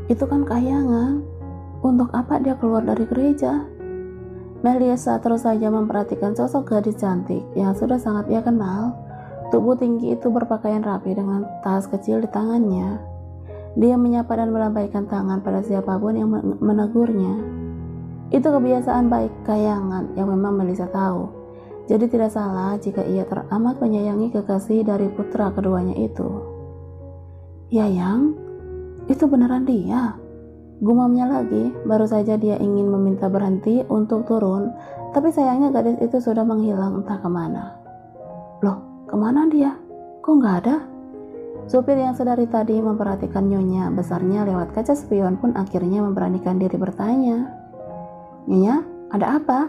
Itu kan kayangan. Untuk apa dia keluar dari gereja? Melisa terus saja memperhatikan sosok gadis cantik yang sudah sangat ia kenal. Tubuh tinggi itu berpakaian rapi dengan tas kecil di tangannya. Dia menyapa dan melambaikan tangan pada siapapun yang menegurnya. Itu kebiasaan baik kayangan yang memang Melisa tahu. Jadi tidak salah jika ia teramat menyayangi kekasih dari putra keduanya itu. Yayang, itu beneran dia? Gumamnya lagi. Baru saja dia ingin meminta berhenti untuk turun, tapi sayangnya gadis itu sudah menghilang entah kemana. Loh, kemana dia? Kok nggak ada? Supir yang sedari tadi memperhatikan nyonya besarnya lewat kaca spion pun akhirnya memberanikan diri bertanya. Nyonya, ada apa?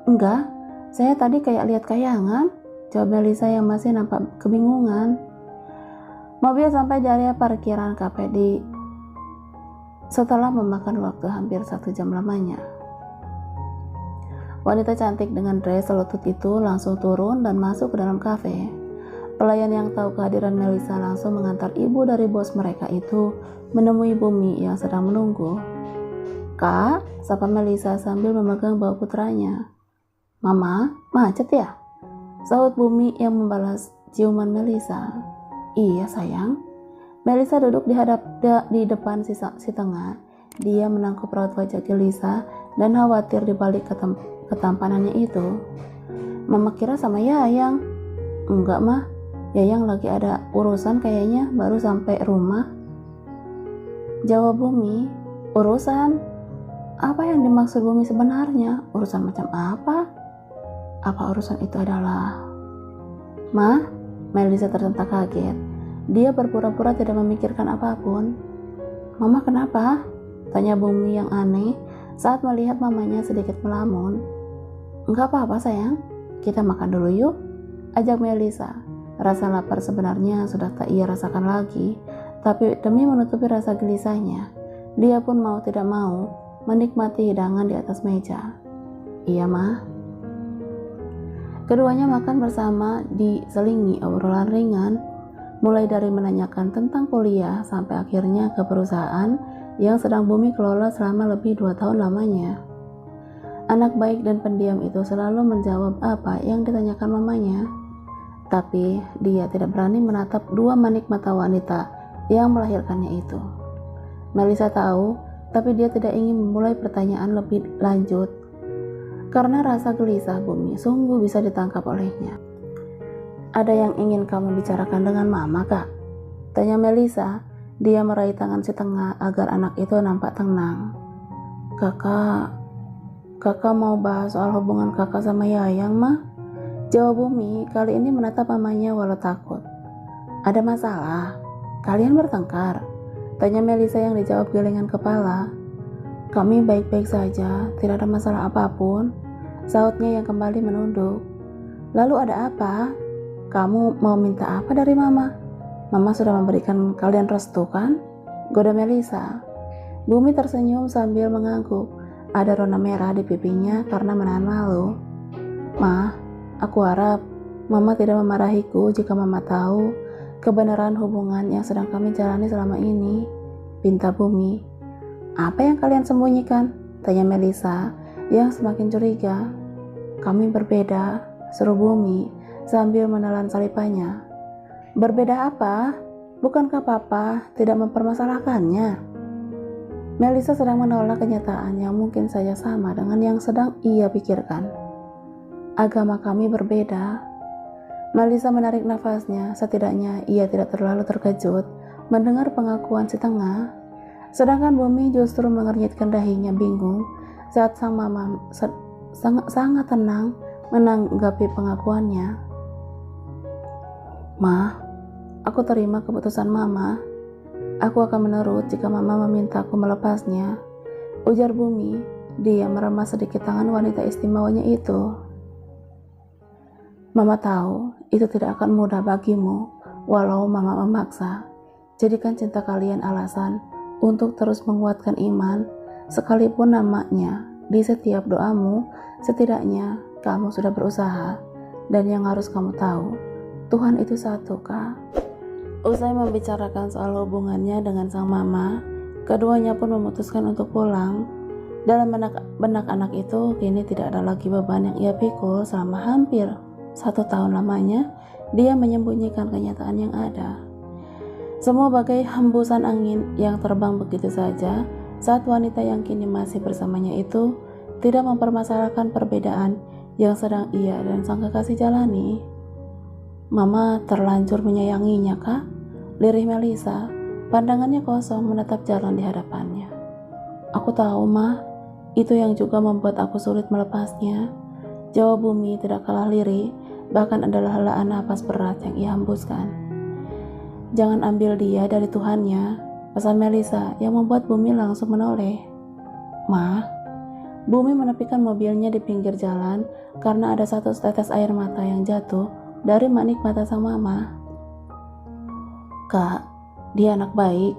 Enggak, saya tadi kayak lihat kayangan, jawab Melisa yang masih nampak kebingungan. Mobil sampai di area parkiran kafe setelah memakan waktu hampir 1 jam lamanya. Wanita cantik dengan dress selutut itu langsung turun dan masuk ke dalam kafe. Pelayan yang tahu kehadiran Melisa langsung mengantar ibu dari bos mereka itu menemui Bumi yang sedang menunggu. Kak, sapa Melisa sambil memegang bahu putranya. Mama, macet ya? Sahut Bumi yang membalas ciuman Melisa. Iya sayang. Melisa duduk di depan si tengah. Dia menangkup raut wajah gelisah dan khawatir dibalik ketampanannya itu. Mama kira sama Yayang. Enggak mah, Yayang lagi ada urusan kayaknya, baru sampai rumah. Jawab Bumi. Urusan? Apa yang dimaksud Bumi sebenarnya? Urusan macam apa? Apa urusan itu adalah... Ma, Melisa tersentak kaget. Dia berpura-pura tidak memikirkan apapun. Mama kenapa? Tanya Bumi yang aneh saat melihat mamanya sedikit melamun. Enggak apa-apa sayang, kita makan dulu yuk, ajak Melisa. Rasa lapar sebenarnya sudah tak ia rasakan lagi, tapi demi menutupi rasa gelisahnya, dia pun mau tidak mau menikmati hidangan di atas meja. Iya mah. Keduanya makan bersama diselingi obrolan ringan, mulai dari menanyakan tentang kuliah sampai akhirnya ke perusahaan yang sedang Bumi kelola selama lebih 2 tahun lamanya. Anak baik dan pendiam itu selalu menjawab apa yang ditanyakan mamanya, tapi dia tidak berani menatap dua manik mata wanita yang melahirkannya itu. Melisa tahu, tapi dia tidak ingin memulai pertanyaan lebih lanjut karena rasa gelisah Bumi sungguh bisa ditangkap olehnya. Ada yang ingin kamu bicarakan dengan mama, Kak? Tanya Melisa. Dia meraih tangan si tengah agar anak itu nampak tenang. Kakak mau bahas soal hubungan kakak sama Yayang, mah? Jawab Bumi kali ini menatap mamanya walau takut. Ada masalah? Kalian bertengkar? Tanya Melisa yang dijawab gelengan kepala. Kami baik-baik saja, tidak ada masalah apapun, sahutnya yang kembali menunduk. Lalu ada apa? Kamu mau minta apa dari mama? Mama sudah memberikan kalian restu kan? Goda Melisa. Bumi tersenyum sambil mengangguk. Ada rona merah di pipinya karena menahan malu. Ma, aku harap mama tidak memarahiku jika mama tahu kebenaran hubungan yang sedang kami jalani selama ini, pinta Bumi. Apa yang kalian sembunyikan? Tanya Melisa yang semakin curiga. Kami berbeda, seru Bumi sambil menelan salipannya. Berbeda apa? Bukankah papa tidak mempermasalahkannya? Melisa sedang menolak kenyataan yang mungkin saja sama dengan yang sedang ia pikirkan. Agama kami berbeda. Melisa menarik nafasnya, setidaknya ia tidak terlalu terkejut mendengar pengakuan si tengah. Sedangkan Bumi justru mengernyitkan dahinya bingung saat sang mama sangat tenang menanggapi pengakuannya. Ma, aku terima keputusan mama. Aku akan menurut jika mama memintaku melepasnya, ujar Bumi. Dia meremas sedikit tangan wanita istimewanya itu. Mama tahu itu tidak akan mudah bagimu, walau mama memaksa. Jadikan cinta kalian alasan untuk terus menguatkan iman, sekalipun namanya di setiap doamu. Setidaknya kamu sudah berusaha, dan yang harus kamu tahu, Tuhan itu satu, Kak. Usai membicarakan soal hubungannya dengan sang mama, Keduanya pun memutuskan untuk pulang. Dalam benak anak itu kini tidak ada lagi beban yang ia pikul selama hampir 1 tahun lamanya. Dia menyembunyikan kenyataan yang ada. Semua bagai hembusan angin yang terbang begitu saja saat wanita yang kini masih bersamanya itu tidak mempermasalahkan perbedaan yang sedang ia dan sang kekasih jalani. Mama terlanjur menyayanginya, Kak? Lirih Melisa, pandangannya kosong menatap jalan di hadapannya. Aku tahu, Ma. Itu yang juga membuat aku sulit melepasnya. Jawab Bumi tidak kalah lirih, bahkan adalah helaan napas berat yang ia hembuskan. Jangan ambil dia dari Tuhannya, pesan Melisa yang membuat Bumi langsung menoleh. Ma, Bumi menepikan mobilnya di pinggir jalan karena ada satu tetes air mata yang jatuh dari manik mata sang mama. Kak, dia anak baik.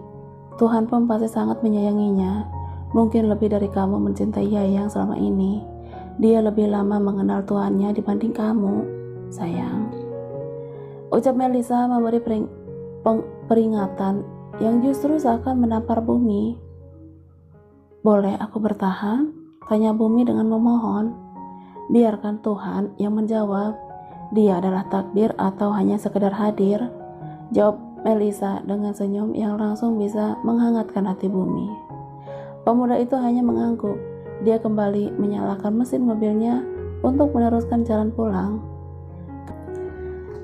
Tuhan pun pasti sangat menyayanginya. Mungkin lebih dari kamu mencintai Yayang selama ini. Dia lebih lama mengenal Tuhannya dibanding kamu, sayang. Ucap Melisa memberi peringatan yang justru seakan menampar Bumi. Boleh aku bertahan? Tanya Bumi dengan memohon. Biarkan Tuhan yang menjawab. Dia adalah takdir atau hanya sekedar hadir? Jawab Melisa dengan senyum yang langsung bisa menghangatkan hati Bumi. Pemuda itu hanya mengangguk. Dia kembali menyalakan mesin mobilnya untuk meneruskan jalan pulang.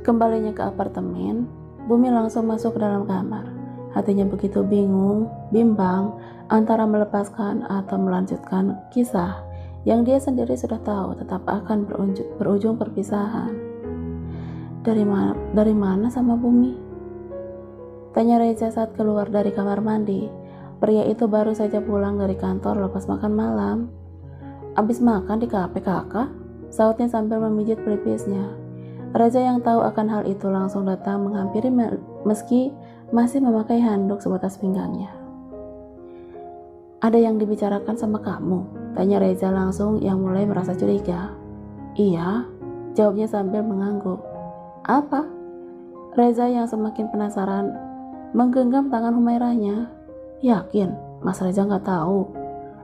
Kembalinya ke apartemen, Bumi langsung masuk ke dalam kamar. Hatinya begitu bingung, bimbang antara melepaskan atau melanjutkan kisah yang dia sendiri sudah tahu tetap akan berujung perpisahan. Dari mana sama Bumi? Tanya Reza saat keluar dari kamar mandi. Pria itu baru saja pulang dari kantor lepas makan malam. Abis makan di kafe kakak? Sautnya sambil memijit pelipisnya. Reza yang tahu akan hal itu langsung datang menghampiri meski masih memakai handuk sebatas pinggangnya. Ada yang dibicarakan sama kamu? Tanya Reza langsung yang mulai merasa curiga. Iya, jawabnya sambil mengangguk. Apa? Reza yang semakin penasaran menggenggam tangan Humairahnya. Yakin Mas Reza nggak tahu?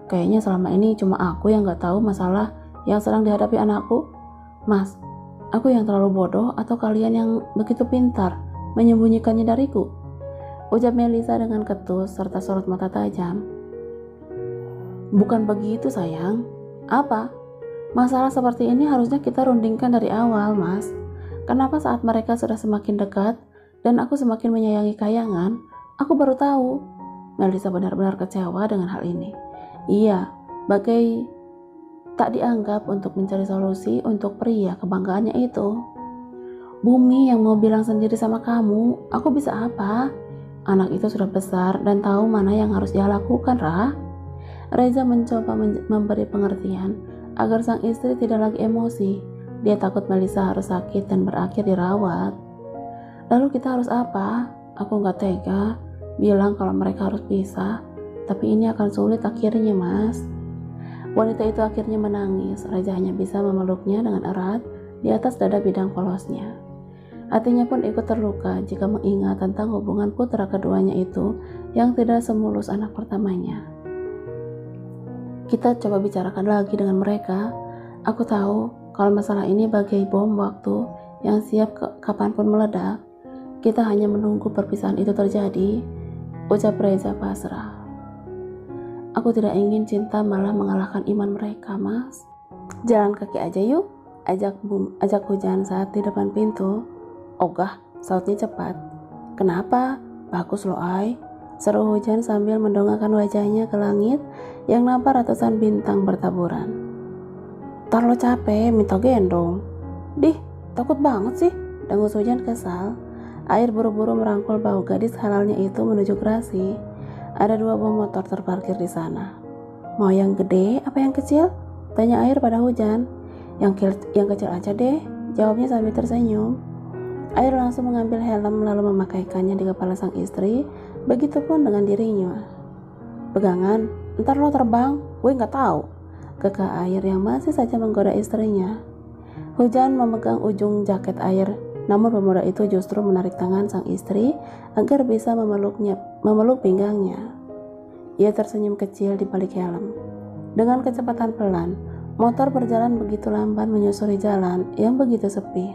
Kayaknya selama ini cuma aku yang nggak tahu masalah yang sedang dihadapi anakku. Mas, aku yang terlalu bodoh atau kalian yang begitu pintar menyembunyikannya dariku? Ucap Melisa dengan ketus serta sorot mata tajam. Bukan begitu sayang. Apa? Masalah seperti ini harusnya kita rundingkan dari awal, Mas. Kenapa saat mereka sudah semakin dekat dan aku semakin menyayangi Kayangan, aku baru tahu? Melisa benar-benar kecewa dengan hal ini. Iya, bagai tak dianggap untuk mencari solusi untuk pria kebanggaannya itu. Bumi yang mau bilang sendiri sama kamu, aku bisa apa? Anak itu sudah besar dan tahu mana yang harus dia lakukan, Ra. Reza mencoba memberi pengertian agar sang istri tidak lagi emosi. Dia takut Melisa harus sakit dan berakhir dirawat. Lalu kita harus apa? Aku gak tega bilang kalau mereka harus pisah, tapi ini akan sulit akhirnya, Mas. Wanita itu akhirnya menangis. Reza hanya bisa memeluknya dengan erat di atas dada bidang polosnya. Hatinya pun ikut terluka jika mengingat tentang hubungan putra keduanya itu yang tidak semulus anak pertamanya. Kita coba bicarakan lagi dengan mereka. Aku tahu kalau masalah ini bagai bom waktu yang siap kapanpun meledak. Kita hanya menunggu perpisahan itu terjadi, ucap Reza pasrah. Aku tidak ingin cinta malah mengalahkan iman mereka, Mas. Jalan kaki aja yuk, ajak Hujan saat di depan pintu. Ogah, sautnya cepat. Kenapa? Bagus loh, Ai. Seru Hujan sambil mendongakkan wajahnya ke langit yang nampak ratusan bintang bertaburan. Ntar lo capek, minta gendong. Dih, takut banget sih, dengus Hujan kesal. Air buru-buru merangkul bau gadis halalnya itu menuju Grasi. Ada 2 buah motor terparkir di sana. Mau yang gede apa yang kecil? Tanya Air pada Hujan. Yang kecil aja deh, jawabnya sambil tersenyum. Air langsung mengambil helm lalu memakaikannya di kepala sang istri. Begitupun dengan dirinya. Pegangan, ntar lo terbang, gue nggak tahu. Kekeh Air yang masih saja menggoda istrinya. Hujan memegang ujung jaket Air, namun pemuda itu justru menarik tangan sang istri agar bisa memeluk pinggangnya. Ia tersenyum kecil di balik helm. Dengan kecepatan pelan, motor berjalan begitu lamban menyusuri jalan yang begitu sepi.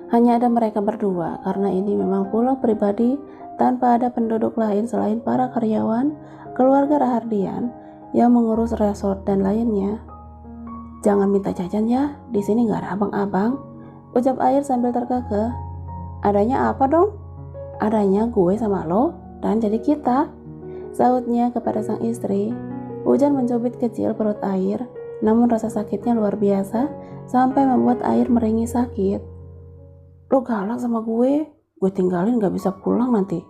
Hanya ada mereka berdua karena ini memang pulau pribadi tanpa ada penduduk lain selain para karyawan, keluarga Rahardian yang mengurus resort dan lainnya. "Jangan minta jajan ya, di sini nggak ada abang-abang," ucap Air sambil terkekeh. "Adanya apa dong?" "Adanya gue sama lo dan jadi kita," sahutnya kepada sang istri. Hujan mencubit kecil perut Air, namun rasa sakitnya luar biasa sampai membuat Air meringis sakit. "Lo galak sama gue tinggalin gak bisa pulang nanti,"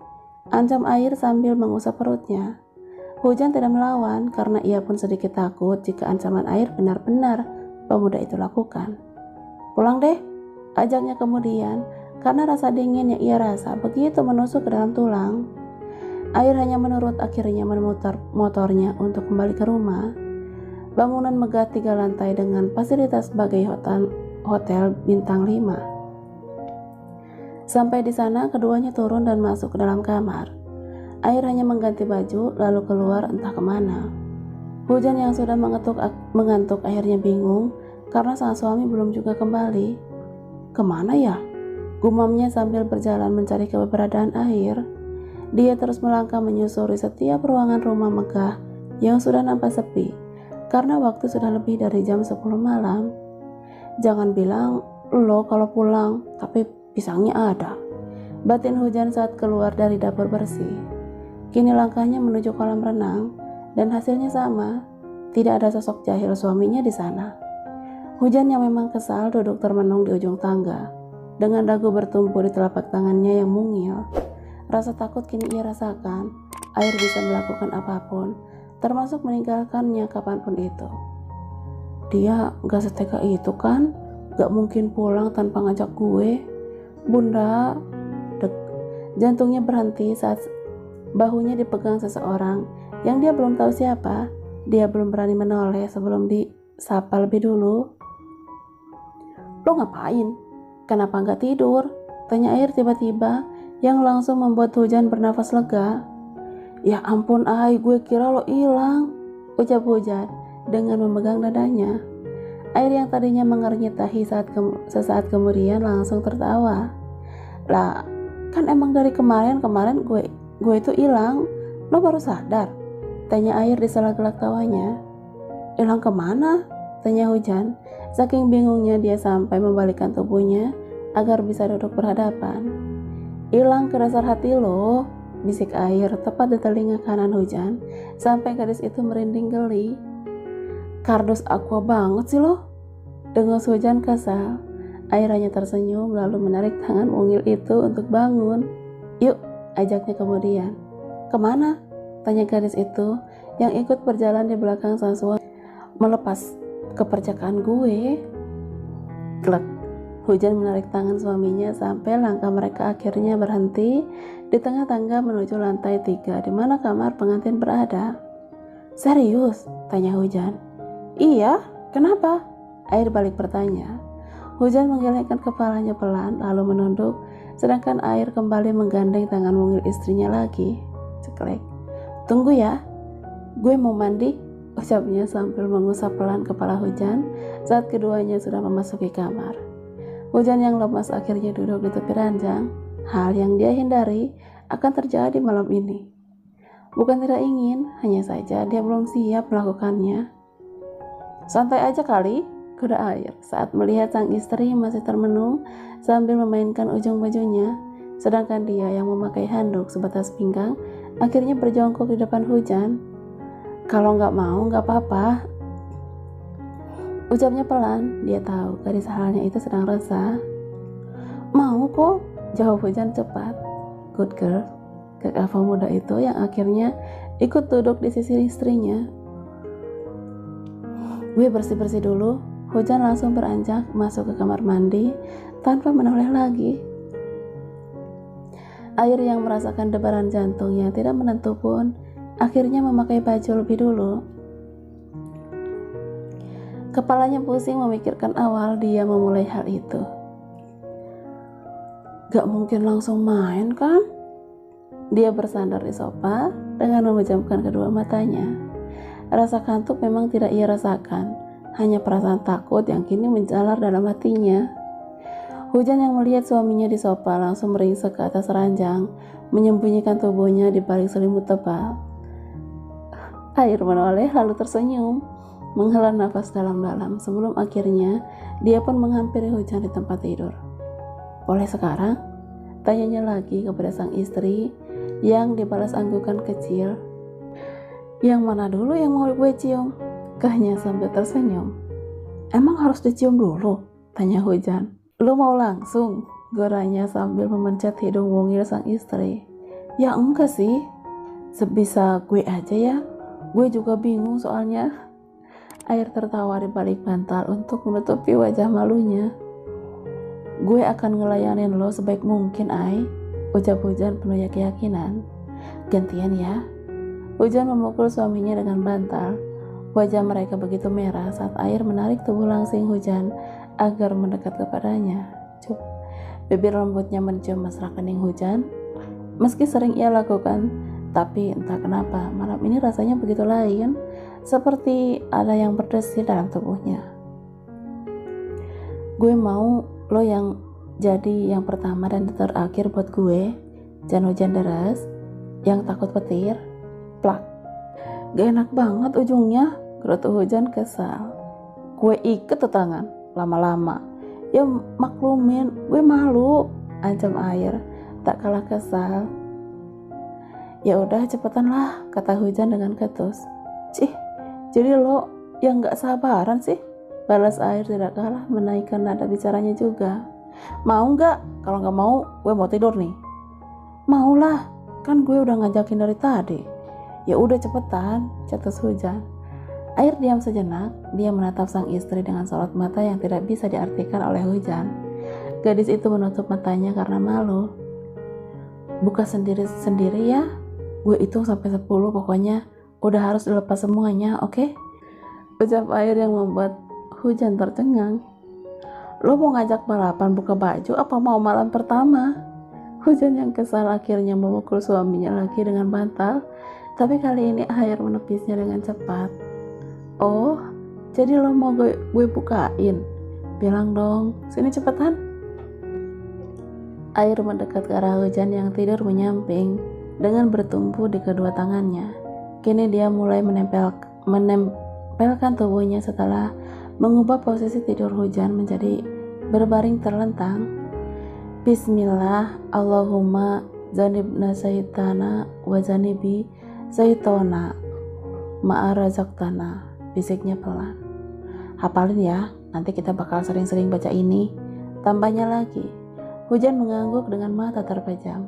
ancam Air sambil mengusap perutnya. Hujan tidak melawan karena ia pun sedikit takut jika ancaman Air benar-benar pemuda itu lakukan. "Pulang deh," ajaknya kemudian, karena rasa dingin yang ia rasa begitu menusuk ke dalam tulang. Air hanya menurut, akhirnya memutar motornya untuk kembali ke rumah. Bangunan megah 3 lantai dengan fasilitas sebagai hotel bintang 5. Sampai di sana keduanya turun dan masuk ke dalam kamar. Air hanya mengganti baju lalu keluar entah kemana. Hujan yang sudah mengantuk akhirnya bingung karena sang suami belum juga kembali. "Kemana ya?" gumamnya sambil berjalan mencari keberadaan Air. Dia terus melangkah menyusuri setiap ruangan rumah megah yang sudah nampak sepi karena waktu sudah lebih dari jam 10 malam. "Jangan bilang lo kalau pulang, tapi pisangnya ada," batin Hujan saat keluar dari dapur bersih. Kini langkahnya menuju kolam renang dan hasilnya sama, tidak ada sosok jahil suaminya di sana. Hujan yang memang kesal duduk termenung di ujung tangga dengan dagu bertumpu di telapak tangannya yang mungil. Rasa takut kini ia rasakan. Air bisa melakukan apapun, termasuk meninggalkannya kapanpun itu. "Dia gak setega itu kan? Gak mungkin pulang tanpa ngajak gue. Bunda." Dek. Jantungnya berhenti saat bahunya dipegang seseorang yang dia belum tahu siapa. Dia belum berani menoleh sebelum disapa lebih dulu. "Lo ngapain? Kenapa gak tidur?" tanya Air tiba-tiba, yang langsung membuat Hujan bernafas lega. "Ya ampun Ai, gue kira lo hilang," ucap Hujan dengan memegang dadanya. Air yang tadinya mengernyit dahi sesaat kemudian langsung tertawa. "Lah, kan emang dari kemarin gue itu hilang. Lo baru sadar?" tanya Air di sela-gelak tawanya. "Hilang kemana?" tanya Hujan. Saking bingungnya dia sampai membalikkan tubuhnya agar bisa duduk berhadapan. "Hilang ke dasar hati lo," bisik Air tepat di telinga kanan Hujan sampai gadis itu merinding geli. "Kardus aqua banget sih lo," dengus Hujan kesal. Air hanya tersenyum lalu menarik tangan mungil itu untuk bangun. "Yuk," ajaknya kemudian. "Kemana?" tanya gadis itu yang ikut berjalan di belakang sang suami. "Melepas keperjakaan gue." Klek. Hujan menarik tangan suaminya sampai langkah mereka akhirnya berhenti di tengah tangga menuju lantai 3 di mana kamar pengantin berada. "Serius?" tanya Hujan. "Iya, kenapa?" Air balik bertanya. Hujan menggelengkan kepalanya pelan lalu menunduk, sedangkan Air kembali menggandeng tangan mungil istrinya lagi. Ceklek. "Tunggu ya, gue mau mandi," ucapnya sambil mengusap pelan kepala Hujan saat keduanya sudah memasuki kamar. Hujan yang lemas akhirnya duduk di tepi ranjang, hal yang dia hindari akan terjadi malam ini. Bukan tidak ingin, hanya saja dia belum siap melakukannya. "Santai aja kali," kuda Air saat melihat sang istri masih termenung sambil memainkan ujung bajunya, sedangkan dia yang memakai handuk sebatas pinggang akhirnya berjongkok di depan Hujan. "Kalau nggak mau nggak apa-apa," ucapnya pelan. Dia tahu gadis halnya itu sedang resah. "Mau kok," jawab Hujan cepat. "Good girl," kakak muda itu yang akhirnya ikut duduk di sisi istrinya. "Gue bersih-bersih dulu." Hujan langsung beranjak masuk ke kamar mandi tanpa menoleh lagi. Air yang merasakan debaran jantung yang tidak menentu pun akhirnya memakai baju lebih dulu. Kepalanya pusing memikirkan awal dia memulai hal itu. "Gak mungkin langsung main kan?" Dia bersandar di sofa dengan memejamkan kedua matanya. Rasa kantuk memang tidak ia rasakan, hanya perasaan takut yang kini menjalar dalam hatinya. Hujan yang melihat suaminya di sofa langsung meringsek ke atas ranjang, menyembunyikan tubuhnya di balik selimut tebal. Air menoleh lalu tersenyum, menghela nafas dalam-dalam sebelum akhirnya dia pun menghampiri Hujan di tempat tidur. "Boleh sekarang?" tanyanya lagi kepada sang istri yang dibalas anggukan kecil. "Yang mana dulu yang mau gue cium?" Kahnya sambil tersenyum. "Emang harus dicium dulu?" tanya Hujan. "Lu mau langsung?" goranya sambil memencet hidung mungil sang istri. "Ya enggak sih, sebisa gue aja ya. Gue juga bingung soalnya." Air tertawa di balik bantal untuk menutupi wajah malunya. "Gue akan ngelayanin lo sebaik mungkin, Ai," ucap Hujan penuh keyakinan. "Gantian ya." Hujan memukul suaminya dengan bantal. Wajah mereka begitu merah saat Air menarik tubuh langsing Hujan agar mendekat kepadanya. Cup. Bibir lembutnya mencium mesra kening Hujan. Meski sering ia lakukan, tapi entah kenapa malam ini rasanya begitu lain, seperti ada yang berdesir dalam tubuhnya. "Gue mau lo yang jadi yang pertama dan terakhir buat gue. Jangan hujan deras, yang takut petir." Plak. "Gak enak banget ujungnya," gerutu Hujan kesal. "Gue iket tuh tangan lama-lama." "Ya maklumin, gue malu," ancam Air tak kalah kesal. "Ya udah cepetan lah," kata Hujan dengan ketus. "Cih, jadi lo yang gak sabaran sih?" balas Air tidak kalah menaikkan nada bicaranya juga. "Mau gak? Kalau gak mau, gue mau tidur nih." "Maulah, kan gue udah ngajakin dari tadi." "Ya udah cepetan," cetus Hujan. Air diam sejenak, dia menatap sang istri dengan sorot mata yang tidak bisa diartikan oleh Hujan. Gadis itu menutup matanya karena malu. "Buka sendiri-sendiri ya, gue hitung sampai 10 pokoknya, udah harus dilepas semuanya, oke?" ucap Air yang membuat Hujan tercengang. "Lo mau ngajak balapan buka baju apa mau malam pertama?" Hujan yang kesal akhirnya memukul suaminya lagi dengan bantal, tapi kali ini Air menepisnya dengan cepat. "Oh, jadi lo mau gue bukain? Bilang dong, sini cepetan." Air mendekat ke arah Hujan yang tidur menyamping dengan bertumpu di kedua tangannya. Kini dia mulai menempelkan tubuhnya setelah mengubah posisi tidur Hujan menjadi berbaring terlentang. "Bismillah, Allahumma zanibna syaitana wa zanibi syaitona ma'arazaktana," bisiknya pelan. "Hafalin ya, nanti kita bakal sering-sering baca ini," tambahnya lagi. Hujan mengangguk dengan mata terpejam.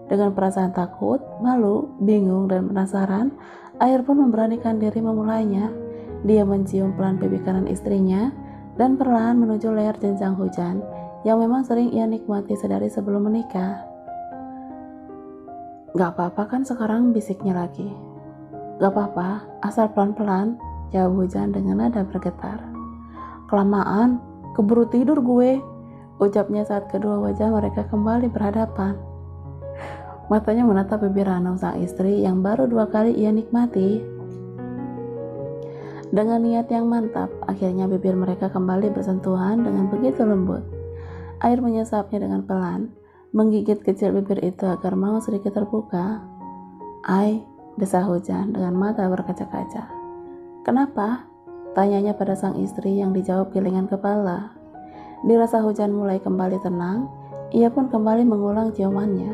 Dengan perasaan takut, malu, bingung, dan penasaran, Air pun memberanikan diri memulainya. Dia mencium pelan pipi kanan istrinya dan perlahan menuju leher jenjang Hujan yang memang sering ia nikmati sedari sebelum menikah. "Gak apa-apa kan sekarang?" bisiknya lagi. "Gak apa-apa, asal pelan-pelan," jawab Hujan dengan nada bergetar. "Kelamaan, keburu tidur gue," ucapnya saat kedua wajah mereka kembali berhadapan. Matanya menatap bibir ranum sang istri yang baru 2 kali ia nikmati. Dengan niat yang mantap, akhirnya bibir mereka kembali bersentuhan dengan begitu lembut. Air menyesapnya dengan pelan, menggigit kecil bibir itu agar mau sedikit terbuka. "Ai," desa Hujan dengan mata berkaca-kaca. "Kenapa?" tanyanya pada sang istri yang dijawab gilingan kepala. Dirasa Hujan mulai kembali tenang, ia pun kembali mengulang ciumannya.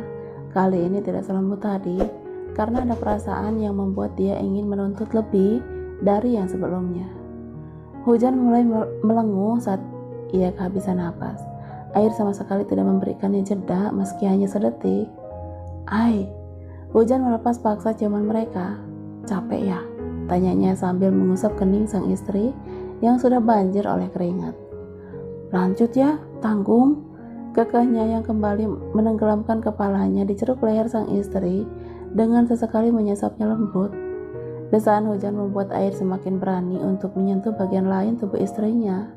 Kali ini tidak selembut tadi, karena ada perasaan yang membuat dia ingin menuntut lebih dari yang sebelumnya. Hujan mulai melenguh saat ia kehabisan napas. Air sama sekali tidak memberikannya jeda meski hanya sedetik. "Ai," Hujan melepas paksa ciuman mereka. "Capek ya?" tanyanya sambil mengusap kening sang istri yang sudah banjir oleh keringat. "Lanjut ya, tanggung," kekehnya yang kembali menenggelamkan kepalanya di ceruk leher sang istri dengan sesekali menyesapnya lembut. Desaan Hujan membuat Air semakin berani untuk menyentuh bagian lain tubuh istrinya.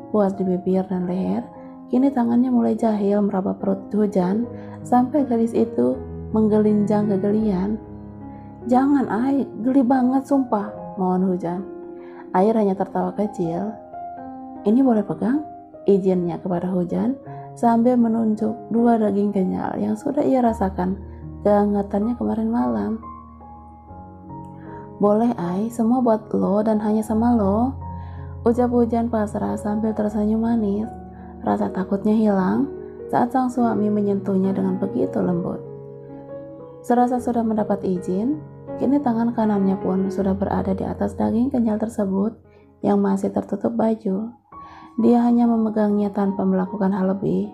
Puas di bibir dan leher, kini tangannya mulai jahil meraba perut Hujan sampai gadis itu menggelinjang kegelian. Jangan, Ai, geli banget sumpah, mohon hujan. Air hanya tertawa kecil. Ini boleh pegang? Izinnya kepada hujan sambil menunjuk dua daging kenyal yang sudah ia rasakan kehangatannya kemarin malam. Boleh, Ai, semua buat lo dan hanya sama lo, ucap hujan pasrah sambil tersenyum manis. Rasa takutnya hilang saat sang suami menyentuhnya dengan begitu lembut. Serasa sudah mendapat izin, kini tangan kanannya pun sudah berada di atas daging kenyal tersebut yang masih tertutup baju. Dia hanya memegangnya tanpa melakukan hal lebih.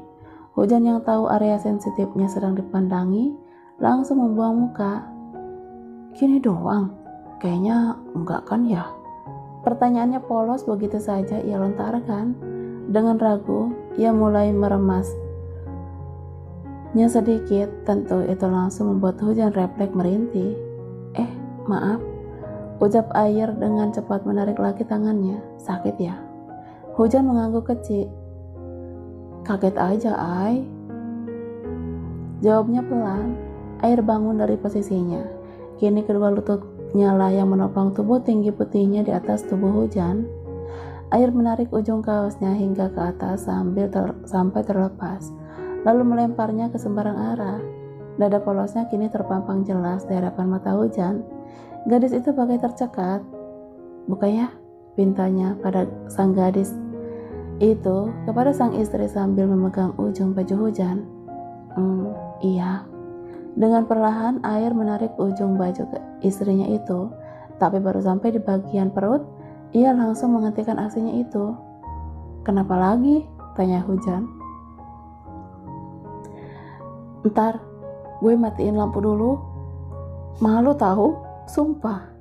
Hujan yang tahu area sensitifnya sedang dipandangi, langsung membuang muka. Gini doang? Kayaknya enggak kan ya? Pertanyaannya polos begitu saja ia lontarkan. Dengan ragu, ia mulai meremasnya sedikit. Tentu itu langsung membuat hujan refleks merintih. Maaf, ucap Air dengan cepat menarik lagi tangannya. Sakit ya? Hujan mengangguk kecil. Kaget aja, Ai. Jawabnya pelan. Air bangun dari posisinya. Kini kedua lututnya lah yang menopang tubuh tinggi putihnya di atas tubuh hujan. Air menarik ujung kaosnya hingga ke atas sampai terlepas, lalu melemparnya ke sembarang arah. Dada polosnya kini terpampang jelas di hadapan mata hujan. Gadis itu bagai tercekat. Buka ya, pintanya pada sang gadis itu kepada sang istri sambil memegang ujung baju hujan. Iya. Dengan perlahan Air menarik ujung baju ke istrinya itu, tapi baru sampai di bagian perut, ia langsung menghentikan aksinya itu. Kenapa lagi? Tanya hujan. Ntar, gue matiin lampu dulu. Malu tahu, sumpah.